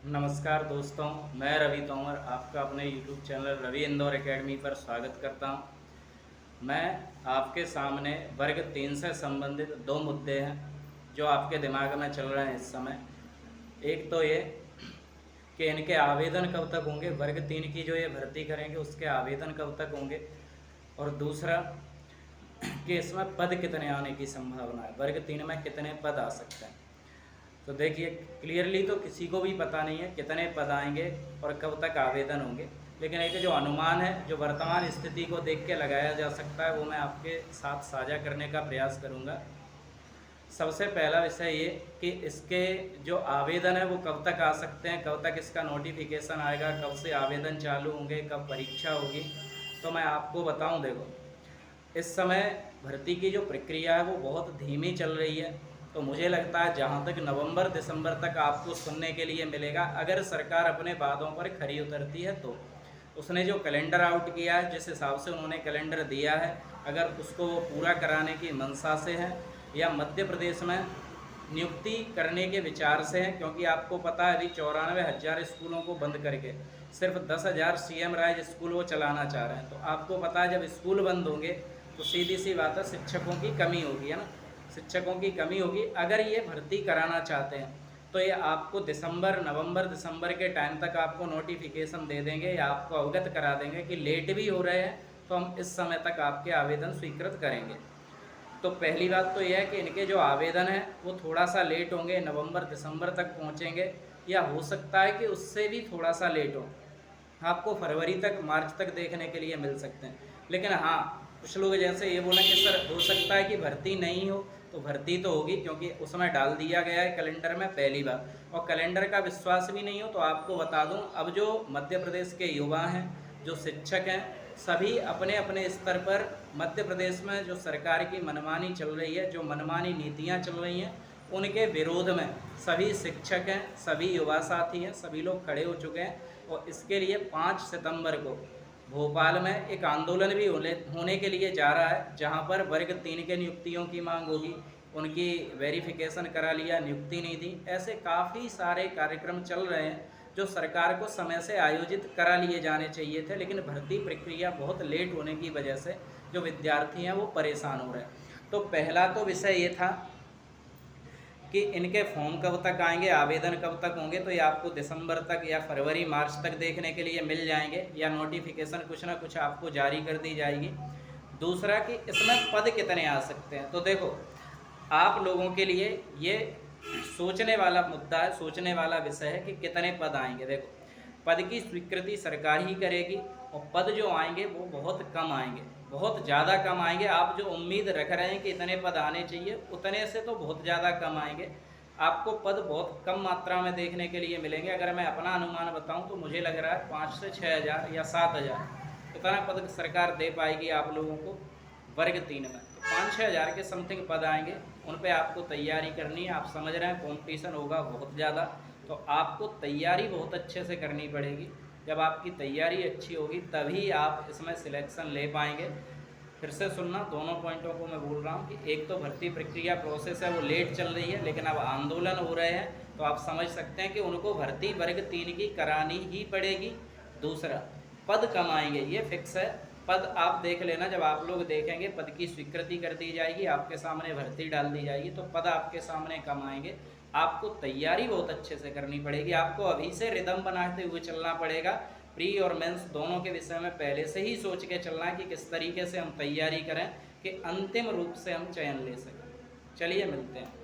नमस्कार दोस्तों, मैं रवि तोमर आपका अपने YouTube channel Ravi Indore academy पर स्वागत करता हूं। मैं आपके सामने वर्ग 3 से संबंधित दो मुद्दे हैं जो आपके दिमाग में चल रहे हैं इस समय। एक तो ये कि इनके आवेदन कब तक होंगे, वर्ग 3 की जो ये भर्ती करेंगे उसके आवेदन कब तक होंगे, और दूसरा कि इसमें पद कितने आने की संभावना है, वर्ग 3 में कितने पद आ सकते हैं। तो देखिए, क्लियरली तो किसी को भी पता नहीं है कितने पद आएंगे और कब तक आवेदन होंगे, लेकिन एक जो अनुमान है, जो वर्तमान स्थिति को देख के लगाया जा सकता है, वो मैं आपके साथ साझा करने का प्रयास करूंगा। सबसे पहला विषय ये कि इसके जो आवेदन है वो कब तक आ सकते हैं, कब तक इसका नोटिफिकेशन आएगा, कब से आवेदन चालू होंगे, कब परीक्षा होगी। तो मैं आपको बताऊं, देखो, इस समय भर्ती की जो प्रक्रिया है वो बहुत धीमी चल रही है। तो मुझे लगता है जहाँ तक नवंबर दिसंबर तक आपको सुनने के लिए मिलेगा, अगर सरकार अपने वादों पर खरी उतरती है तो। उसने जो कैलेंडर आउट किया है, जिस हिसाब से उन्होंने कैलेंडर दिया है, अगर उसको वो पूरा कराने की मंशा से है या मध्य प्रदेश में नियुक्ति करने के विचार से है, क्योंकि आपको पता है अभी 94,000 स्कूलों को बंद करके सिर्फ 10,000 CM राइज स्कूल वो चलाना चाह रहे हैं। तो आपको पता है जब स्कूल बंद होंगे तो सीधी सी बात है, शिक्षकों की कमी होगी, है ना, शिक्षकों की कमी होगी। अगर ये भर्ती कराना चाहते हैं तो ये आपको नवंबर दिसंबर के टाइम तक आपको नोटिफिकेशन दे देंगे या आपको अवगत करा देंगे कि लेट भी हो रहे हैं तो हम इस समय तक आपके आवेदन स्वीकृत करेंगे। तो पहली बात तो यह है कि इनके जो आवेदन है वो थोड़ा सा लेट होंगे, नवंबर दिसंबर तक पहुंचेंगे, या हो सकता है कि उससे भी थोड़ा सा लेट हो, आपको फरवरी तक मार्च तक देखने के लिए मिल सकते हैं। लेकिन हाँ, कुछ लोग जैसे ये बोलें कि सर हो सकता है कि भर्ती नहीं हो, तो भर्ती तो होगी, क्योंकि उसमें डाल दिया गया है कैलेंडर में पहली बार। और कैलेंडर का विश्वास भी नहीं हो तो आपको बता दूं, अब जो मध्य प्रदेश के युवा हैं, जो शिक्षक हैं, सभी अपने अपने स्तर पर मध्य प्रदेश में जो सरकार की मनमानी चल रही है, जो मनमानी नीतियाँ चल रही हैं, उनके विरोध में सभी शिक्षक हैं, सभी युवा साथी हैं, सभी लोग खड़े हो चुके हैं। और इसके लिए 5 सितंबर को भोपाल में एक आंदोलन भी होने के लिए जा रहा है, जहां पर वर्ग 3 के नियुक्तियों की मांग होगी, उनकी वेरिफिकेशन करा लिया, नियुक्ति नहीं दी। ऐसे काफ़ी सारे कार्यक्रम चल रहे हैं जो सरकार को समय से आयोजित करा लिए जाने चाहिए थे, लेकिन भर्ती प्रक्रिया बहुत लेट होने की वजह से जो विद्यार्थी हैं वो परेशान हो रहे हैं। तो पहला तो विषय ये था कि इनके फॉर्म कब तक आएंगे, आवेदन कब तक होंगे। तो ये आपको दिसंबर तक या फरवरी मार्च तक देखने के लिए मिल जाएंगे, या नोटिफिकेशन कुछ ना कुछ आपको जारी कर दी जाएगी। दूसरा कि इसमें पद कितने आ सकते हैं। तो देखो, आप लोगों के लिए ये सोचने वाला मुद्दा है, सोचने वाला विषय है कि कितने पद आएंगे। देखो, पद की स्वीकृति सरकार ही करेगी, और पद जो आएंगे वो बहुत कम आएंगे, बहुत ज़्यादा कम आएंगे। आप जो उम्मीद रख रहे हैं कि इतने पद आने चाहिए, उतने से तो बहुत ज़्यादा कम आएंगे। आपको पद बहुत कम मात्रा में देखने के लिए मिलेंगे। अगर मैं अपना अनुमान बताऊं तो मुझे लग रहा है 5 से 6,000 या 7,000 इतना पद सरकार दे पाएगी आप लोगों को वर्ग 3 में। तो 5-6 हज़ार के समथिंग पद आएंगे, उन पे आपको तैयारी करनी है। आप समझ रहे हैं कंपटीशन होगा बहुत ज़्यादा, तो आपको तैयारी बहुत अच्छे से करनी पड़ेगी। जब आपकी तैयारी अच्छी होगी तभी आप इसमें सिलेक्शन ले पाएंगे। फिर से सुनना, दोनों पॉइंटों को मैं बोल रहा हूँ कि एक तो भर्ती प्रक्रिया प्रोसेस है वो लेट चल रही है, लेकिन अब आंदोलन हो रहे हैं तो आप समझ सकते हैं कि उनको भर्ती वर्ग 3 की करानी ही पड़ेगी। दूसरा, पद कम आएंगे, ये फिक्स है। पद आप देख लेना, जब आप लोग देखेंगे पद की स्वीकृति कर दी जाएगी, आपके सामने भर्ती डाल दी जाएगी, तो पद आपके सामने कम आएंगे। आपको तैयारी बहुत अच्छे से करनी पड़ेगी, आपको अभी से रिदम बनाते हुए चलना पड़ेगा। प्री और मेंस दोनों के विषय में पहले से ही सोच के चलना है कि किस तरीके से हम तैयारी करें कि अंतिम रूप से हम चयन ले सकें। चलिए, मिलते हैं।